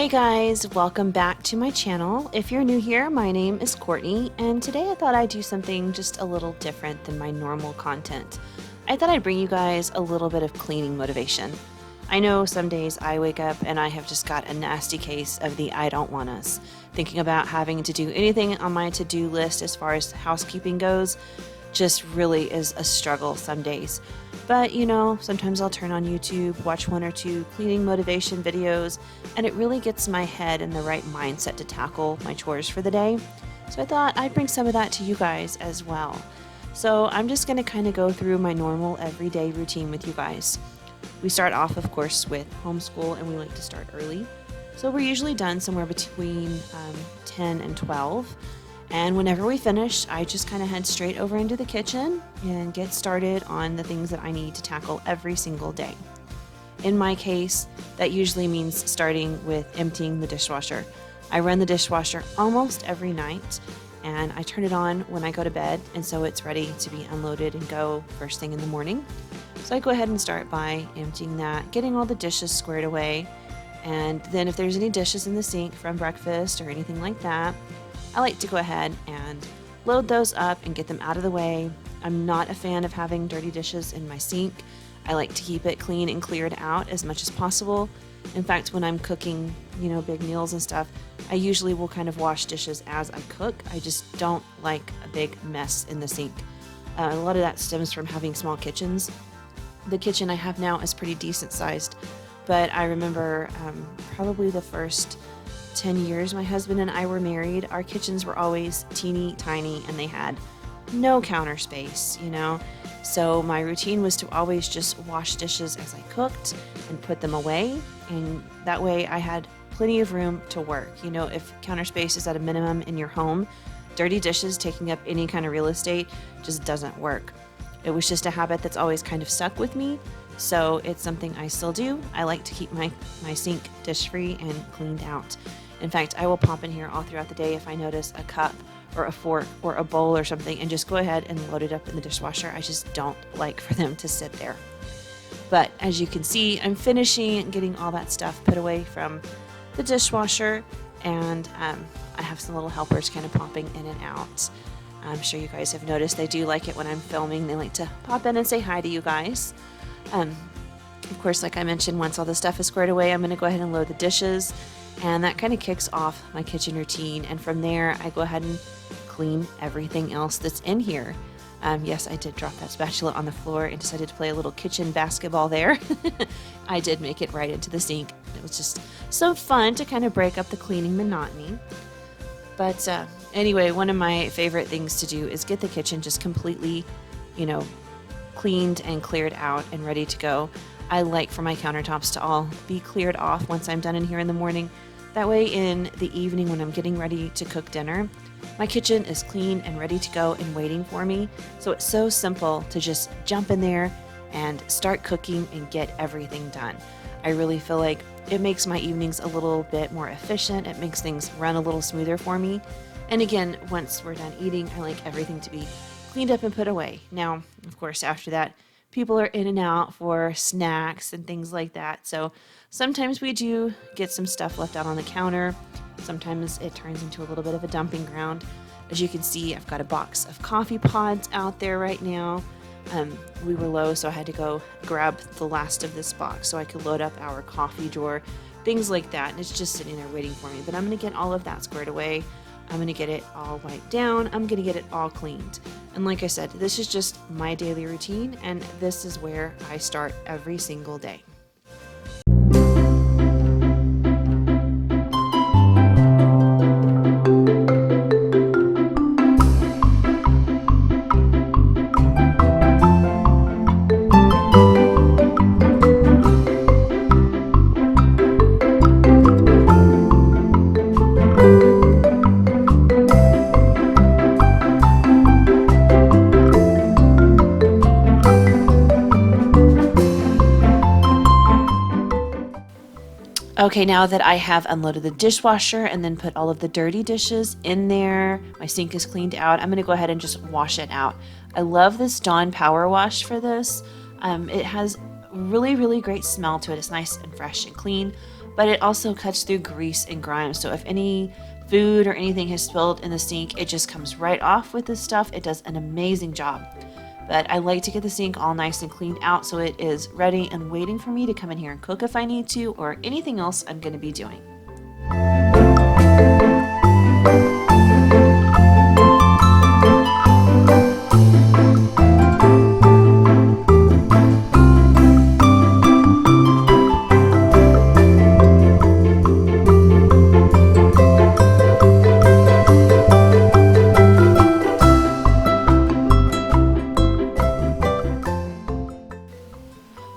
guys, welcome back to my channel. If you're new here, my name is Courtney, and today I thought I'd do something just a little different than my normal content. I thought I'd bring you guys a little bit of cleaning motivation. I know some days I wake up and I have just got a nasty case of the I don't want us. Thinking about having to do anything on my to-do list as far as housekeeping goes just really is a struggle some days. But you know, sometimes I'll turn on YouTube, watch one or two cleaning motivation videos, and it really gets my head in the right mindset to tackle my chores for the day. So I thought I'd bring some of that to you guys as well. So I'm just going to kind of go through my normal everyday routine with you guys. We start off, of course, with homeschool, and we like to start early. So we're usually done somewhere between 10 and 12. And whenever we finish, I just kind of head straight over into the kitchen and get started on the things that I need to tackle every single day. In my case, that usually means starting with emptying the dishwasher. I run the dishwasher almost every night, and I turn it on when I go to bed, and so it's ready to be unloaded and go first thing in the morning. So I go ahead and start by emptying that, getting all the dishes squared away, and then if there's any dishes in the sink from breakfast or anything like that, I like to go ahead and load those up and get them out of the way. I'm not a fan of having dirty dishes in my sink. I like to keep it clean and cleared out as much as possible. In fact, when I'm cooking, big meals and stuff, I usually will kind of wash dishes as I cook. I just don't like a big mess in the sink. A lot of that stems from having small kitchens. The kitchen I have now is pretty decent sized, but I remember probably the first 10 years my husband and I were married, our kitchens were always teeny tiny and they had no counter space, So my routine was to always just wash dishes as I cooked and put them away. And that way I had plenty of room to work. If counter space is at a minimum in your home, dirty dishes taking up any kind of real estate just doesn't work. It was just a habit that's always kind of stuck with me. So it's something I still do. I like to keep my sink dish free and cleaned out. In fact, I will pop in here all throughout the day if I notice a cup or a fork or a bowl or something and just go ahead and load it up in the dishwasher. I just don't like for them to sit there. But as you can see, I'm finishing getting all that stuff put away from the dishwasher, and I have some little helpers kind of popping in and out. I'm sure you guys have noticed they do like it when I'm filming. They like to pop in and say hi to you guys. Of course, like I mentioned, once all the stuff is squared away, I'm going to go ahead and load the dishes. And that kind of kicks off my kitchen routine. And from there, I go ahead and clean everything else that's in here. Yes, I did drop that spatula on the floor and decided to play a little kitchen basketball there. I did make it right into the sink. It was just so fun to kind of break up the cleaning monotony. But anyway, one of my favorite things to do is get the kitchen just completely, cleaned and cleared out and ready to go. I like for my countertops to all be cleared off once I'm done in here in the morning. That way in the evening when I'm getting ready to cook dinner, my kitchen is clean and ready to go and waiting for me. So it's so simple to just jump in there and start cooking and get everything done. I really feel like it makes my evenings a little bit more efficient. It makes things run a little smoother for me. And again, once we're done eating, I like everything to be cleaned up and put away. Now, of course, after that, people are in and out for snacks and things like that. So sometimes we do get some stuff left out on the counter. Sometimes it turns into a little bit of a dumping ground. As you can see, I've got a box of coffee pods out there right now. We were low, so I had to go grab the last of this box so I could load up our coffee drawer, things like that. And it's just sitting there waiting for me. But I'm going to get all of that squared away. I'm going to get it all wiped down. I'm going to get it all cleaned. And like I said, this is just my daily routine, and this is where I start every single day. Okay, now that I have unloaded the dishwasher and then put all of the dirty dishes in there, my sink is cleaned out, I'm going to go ahead and just wash it out. I love this Dawn Power Wash for this. It has really, really great smell to it. It's nice and fresh and clean. but it also cuts through grease and grime. So if any food or anything has spilled in the sink, it just comes right off with this stuff. It does an amazing job. But I like to get the sink all nice and cleaned out so it is ready and waiting for me to come in here and cook if I need to, or anything else I'm going to be doing.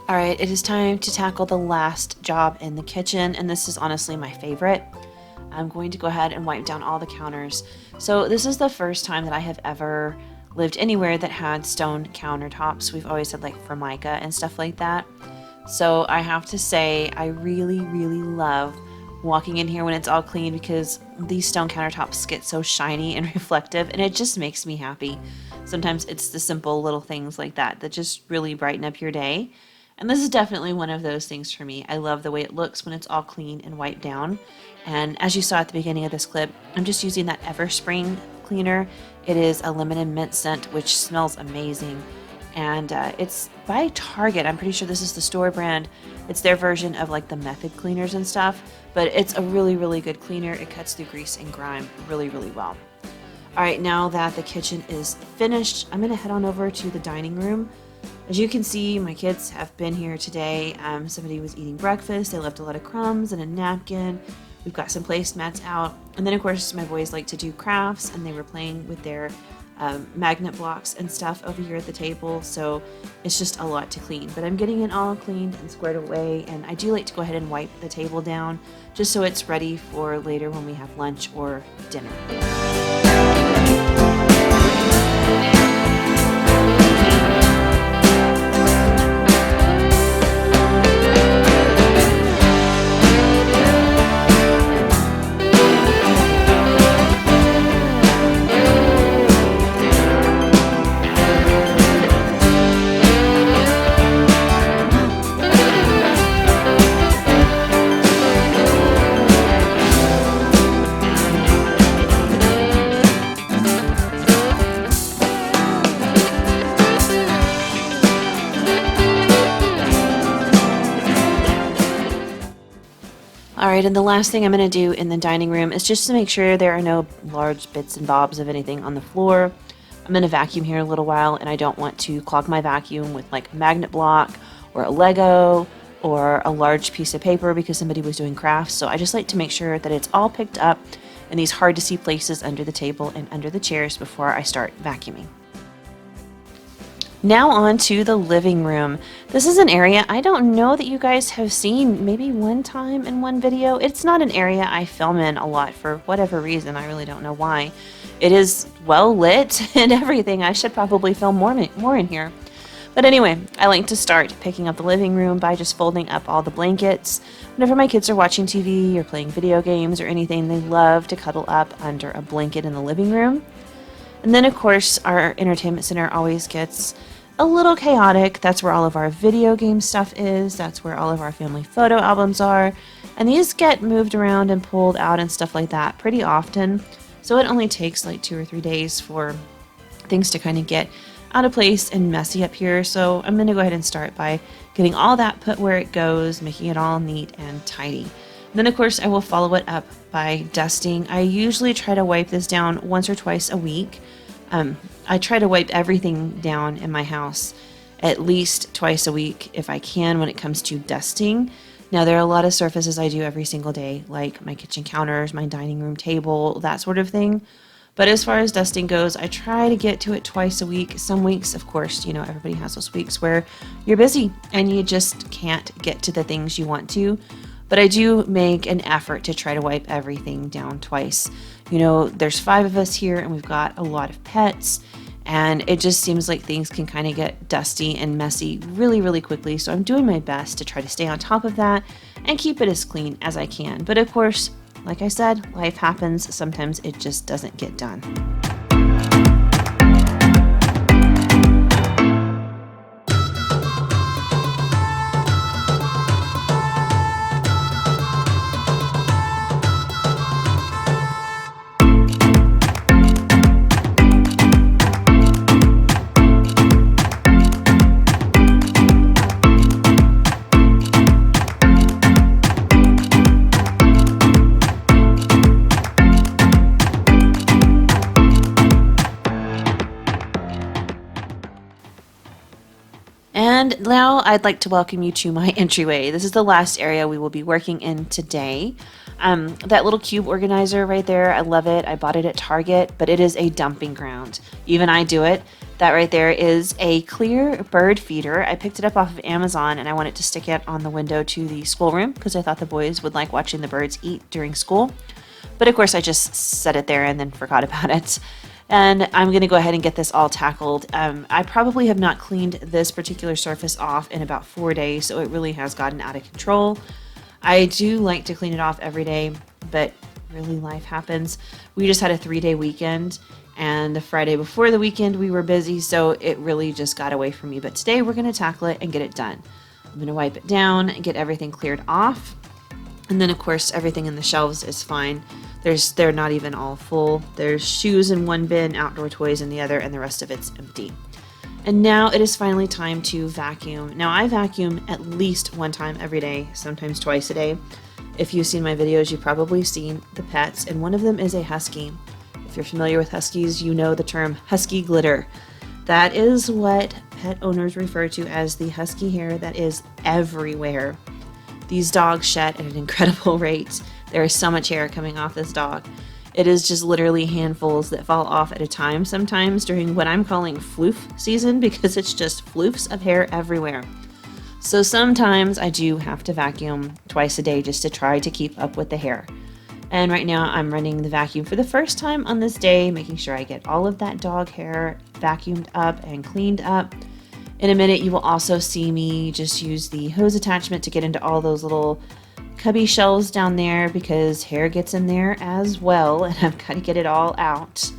Alright, it is time to tackle the last job in the kitchen, and this is honestly my favorite. I'm going to go ahead and wipe down all the counters. So this is the first time that I have ever lived anywhere that had stone countertops. We've always had like Formica and stuff like that. So I have to say I really love walking in here when it's all clean, because these stone countertops get so shiny and reflective, and it just makes me happy. Sometimes it's the simple little things like that that just really brighten up your day. And this is definitely one of those things for me. I love the way it looks when it's all clean and wiped down. And as you saw at the beginning of this clip, I'm just using that Everspring cleaner. It is a lemon and mint scent, which smells amazing. And it's by Target. I'm pretty sure this is the store brand. It's their version of like the method cleaners and stuff. But it's a really good cleaner. It cuts through grease and grime really well. All right, now that the kitchen is finished, I'm going to head on over to the dining room. As you can see, my kids have been here today. Somebody was eating breakfast. They left a lot of crumbs and a napkin. We've got some placemats out. And then, of course, my boys like to do crafts, and they were playing with their magnet blocks and stuff over here at the table. So it's just a lot to clean. But I'm getting it all cleaned and squared away. And I do like to go ahead and wipe the table down just so it's ready for later when we have lunch or dinner. Alright, and the last thing I'm going to do in the dining room is just to make sure there are no large bits and bobs of anything on the floor. I'm going to vacuum here a little while, and I don't want to clog my vacuum with like a magnet block or a Lego or a large piece of paper because somebody was doing crafts. So I just like to make sure that it's all picked up in these hard to see places under the table and under the chairs before I start vacuuming. Now on to the living room. This is an area I don't know that you guys have seen maybe one time in one video. It's not an area I film in a lot for whatever reason. I really don't know why. It is well lit and everything. I should probably film more in here. But anyway, I like to start picking up the living room by just folding up all the blankets. Whenever my kids are watching TV or playing video games or anything, they love to cuddle up under a blanket in the living room. And then, of course, our entertainment center always gets a little chaotic. That's where all of our video game stuff is. That's where all of our family photo albums are. And these get moved around and pulled out and stuff like that pretty often. So it only takes like 2 or 3 days for things to kind of get out of place and messy up here. So I'm going to go ahead and start by getting all that put where it goes, making it all neat and tidy. Then, of course, I will follow it up by dusting. I usually try to wipe this down once or twice a week. I try to wipe everything down in my house at least twice a week if I can when it comes to dusting. Now, there are a lot of surfaces I do every single day, like my kitchen counters, my dining room table, that sort of thing. But as far as dusting goes, I try to get to it twice a week. Some weeks, of course, you know, everybody has those weeks where you're busy and you just can't get to the things you want to. But I do make an effort to try to wipe everything down twice. You know, there's 5 of us here and we've got a lot of pets, and it just seems like things can kind of get dusty and messy really quickly. So I'm doing my best to try to stay on top of that and keep it as clean as I can. But of course, like I said, life happens. Sometimes it just doesn't get done. And now I'd like to welcome you to my entryway. This is the last area we will be working in today. That little cube organizer right there, I love it. I bought it at Target, but it is a dumping ground. Even I do it. That right there is a clear bird feeder. I picked it up off of Amazon and I wanted to stick it on the window to the schoolroom because I thought the boys would like watching the birds eat during school. But of course I just set it there and then forgot about it. And I'm going to go ahead and get this all tackled. I probably have not cleaned this particular surface off in about 4 days, so it really has gotten out of control. I do like to clean it off every day, but really life happens. We just had a 3-day weekend, and the Friday before the weekend we were busy, so it really just got away from me. But today we're going to tackle it and get it done. I'm going to wipe it down and get everything cleared off. And then of course everything in the shelves is fine. They're not even all full. There's shoes in one bin, outdoor toys in the other, and the rest of it's empty. And now it is finally time to vacuum. Now I vacuum at least one time every day, sometimes twice a day. If you've seen my videos, you've probably seen the pets, and one of them is a husky. If you're familiar with huskies, you know the term husky glitter. That is what pet owners refer to as the husky hair that is everywhere. These dogs shed at an incredible rate. There is so much hair coming off this dog. It is just literally handfuls that fall off at a time sometimes during what I'm calling floof season, because it's just floofs of hair everywhere. So sometimes I do have to vacuum twice a day just to try to keep up with the hair. And right now I'm running the vacuum for the first time on this day, making sure I get all of that dog hair vacuumed up and cleaned up. In a minute, you will also see me just use the hose attachment to get into all those little cubby shelves down there because hair gets in there as well, and I've got to get it all out.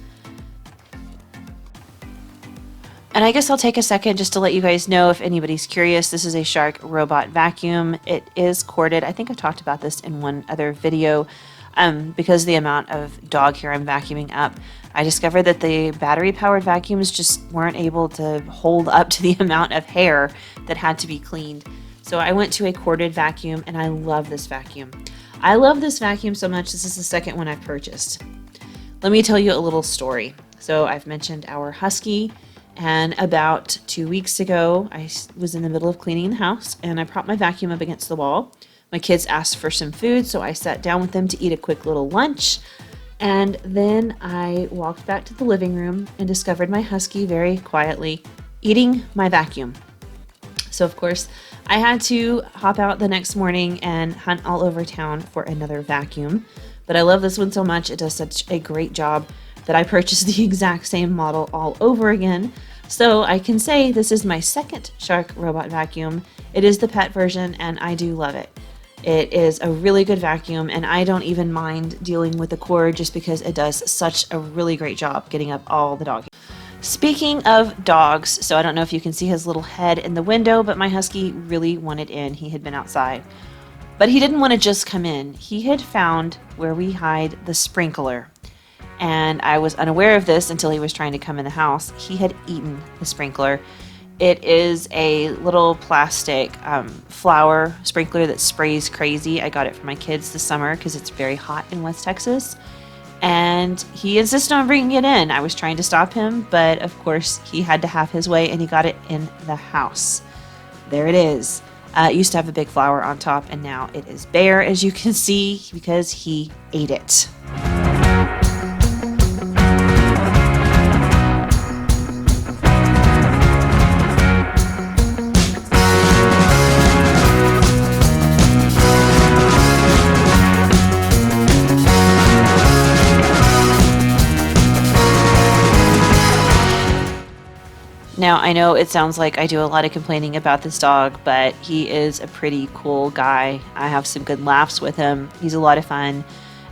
And I guess I'll take a second just to let you guys know, if anybody's curious, this is a Shark robot vacuum. It is corded. I think I talked about this in one other video. Because of the amount of dog hair I'm vacuuming up, I discovered that the battery-powered vacuums just weren't able to hold up to the amount of hair that had to be cleaned. So I went to a corded vacuum, and I love this vacuum. I love this vacuum so much, this is the second one I've purchased. Let me tell you a little story. So I've mentioned our husky, and about 2 weeks ago, I was in the middle of cleaning the house, and I propped my vacuum up against the wall. My kids asked for some food, so I sat down with them to eat a quick little lunch. And then I walked back to the living room and discovered my husky very quietly eating my vacuum. So of course, I had to hop out the next morning and hunt all over town for another vacuum. But I love this one so much, it does such a great job that I purchased the exact same model all over again. So I can say this is my second Shark robot vacuum. It is the pet version, and I do love it. It is a really good vacuum, and I don't even mind dealing with the cord just because it does such a really great job getting up all the dog. Speaking of dogs, so I don't know if you can see his little head in the window, but my husky really wanted in. He had been outside. But he didn't want to just come in. He had found where we hide the sprinkler. And I was unaware of this until he was trying to come in the house. He had eaten the sprinkler. It is a little plastic flower sprinkler that sprays crazy. I got it for my kids this summer because it's very hot in West Texas. And he insisted on bringing it in. I was trying to stop him, but of course he had to have his way, and he got it in the house. There it is. It used to have a big flower on top, and now it is bare, as you can see, because he ate it. Now, I know it sounds like I do a lot of complaining about this dog, but he is a pretty cool guy. I have some good laughs with him. He's a lot of fun.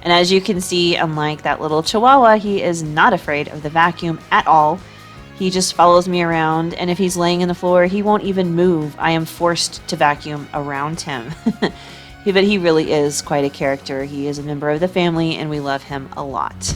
And as you can see, unlike that little Chihuahua, he is not afraid of the vacuum at all. He just follows me around, and if he's laying on the floor, he won't even move. I am forced to vacuum around him. But he really is quite a character. He is a member of the family, and we love him a lot.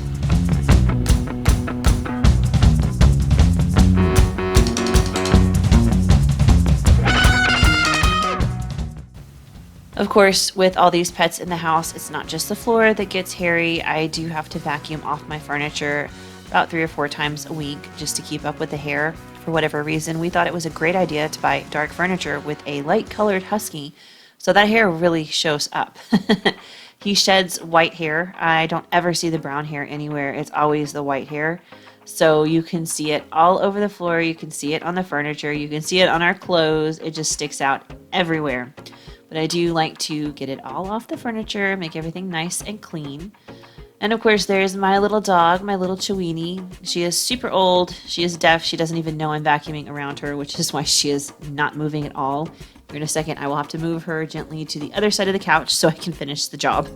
Of course, with all these pets in the house, it's not just the floor that gets hairy. I do have to vacuum off my furniture about 3 or 4 times a week just to keep up with the hair. for whatever reason, we thought it was a great idea to buy dark furniture with a light colored husky, so that hair really shows up. He sheds white hair. I don't ever see the brown hair anywhere. It's always the white hair. So you can see it all over the floor. You can see it on the furniture. You can see it on our clothes. It just sticks out everywhere. But I do like to get it all off the furniture, make everything nice and clean. And of course, there's my little dog, my little Chewini. She is super old. She is deaf. She doesn't even know I'm vacuuming around her, which is why she is not moving at all. Here in a second, I will have to move her gently to the other side of the couch so I can finish the job.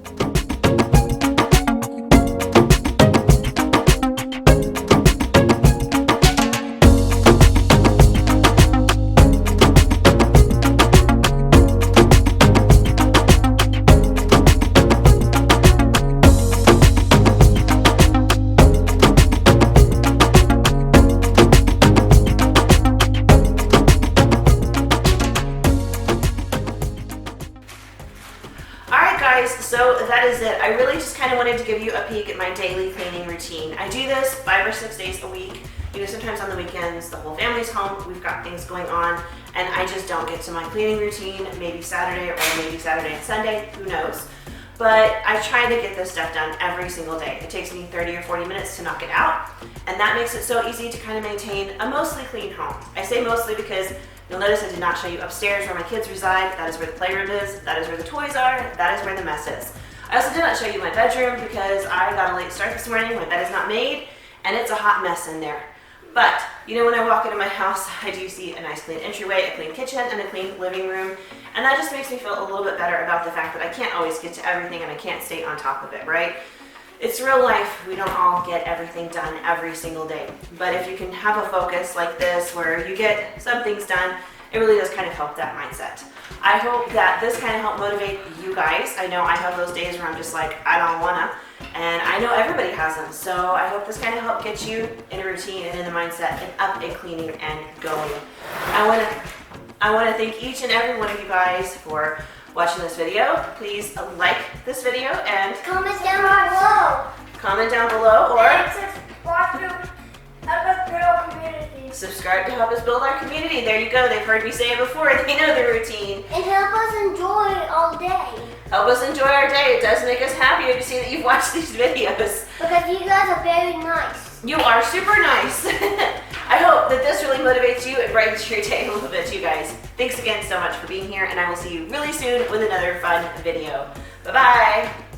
So that is it. I really just kind of wanted to give you a peek at my daily cleaning routine. I do this 5 or 6 days a week. You know, sometimes on the weekends, the whole family's home, we've got things going on, and I just don't get to my cleaning routine, maybe Saturday or maybe Saturday and Sunday, who knows. But I try to get this stuff done every single day. It takes me 30 or 40 minutes to knock it out, and that makes it so easy to kind of maintain a mostly clean home. I say mostly because you'll notice I did not show you upstairs where my kids reside. That is where the playroom is. That is where the toys are. That is where the mess is. I also did not show you my bedroom because I got a late start this morning. My bed is not made, and it's a hot mess in there. But, you know, when I walk into my house, I do see a nice clean entryway, a clean kitchen, and a clean living room. And that just makes me feel a little bit better about the fact that I can't always get to everything and I can't stay on top of it, right? It's real life. We don't all get everything done every single day. But if you can have a focus like this where you get some things done, it really does kind of help that mindset. I hope that this kind of helped motivate you guys. I know I have those days where I'm just like, I don't wanna, and I know everybody has them. So I hope this kind of helped get you in a routine and in the mindset and up and cleaning and going. I wanna thank each and every one of you guys for watching this video. Please like this video and comment down below. Comment down below or Subscribe to subscribe to help help us build our community. us build our community. There you go. They've heard me say it before. They know the routine. And help us enjoy it all day. Help us enjoy our day. It does make us happier to see that you've watched these videos. Because you guys are very nice. You are super nice. I hope that this really motivates you and brightens your day a little bit, you guys. Thanks again so much for being here, and I will see you really soon with another fun video. Bye-bye.